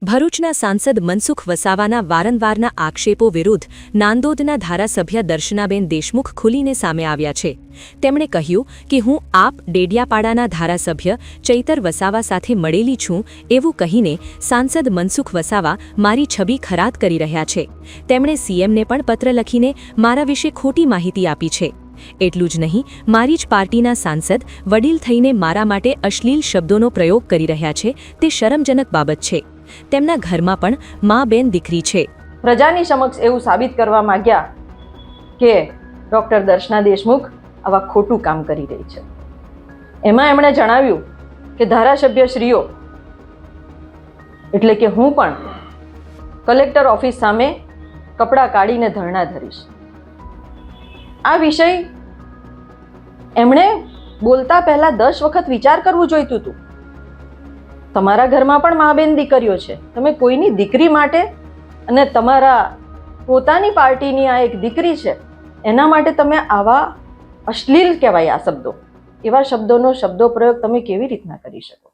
ભરૂચના સાંસદ મનસુખ વસાવાના વારંવારના આક્ષેપો વિરુદ્ધ નાંદોદના ધારાસભ્ય દર્શનાબેન દેશમુખ ખુલીને સામે આવ્યા છે। તેમણે કહ્યું કે હું આપ ડેડિયાપાડાના ધારાસભ્ય ચૈતર વસાવા સાથે મળેલી છું એવું કહીને સાંસદ મનસુખ વસાવા મારી છબી ખરાબ કરી રહ્યા છે। તેમણે સીએમને પણ પત્ર લખીને મારા વિશે ખોટી માહિતી આપી છે। એટલું જ નહીં, મારી જ પાર્ટીના સાંસદ વડીલ થઈને મારા માટે અશ્લીલ શબ્દોનો પ્રયોગ કરી રહ્યા છે તે શરમજનક બાબત છે। તેમના ઘરમાં પણ મા બેન દીકરી છે। પ્રજાની સમક્ષ એવું સાબિત કરવા માંગ્યા કે ડોક્ટર દર્શના દેશમુખ આવા ખોટું કામ કરી રહી છે। એમાં એમણે જણાવ્યું કે ધારાસભ્યશ્રીઓ એટલે કે હું પણ કલેક્ટર ઓફિસ સામે કપડાં કાઢીને ધરણા ધરીશ। આ વિષય એમણે બોલતા પહેલા 10 વખત વિચાર કરવું જોઈતું હતું। તમારા ઘરમાં પણ મા બેન દીકરીઓ છે, તમે કોઈની દીકરી માટે અને તમારા પોતાની પાર્ટીની આ એક દીકરી છે એના માટે તમે આવા અશ્લીલ કહેવાય આ શબ્દો, એવા શબ્દોનો શબ્દો પ્રયોગ તમે કેવી રીતના કરી શકો?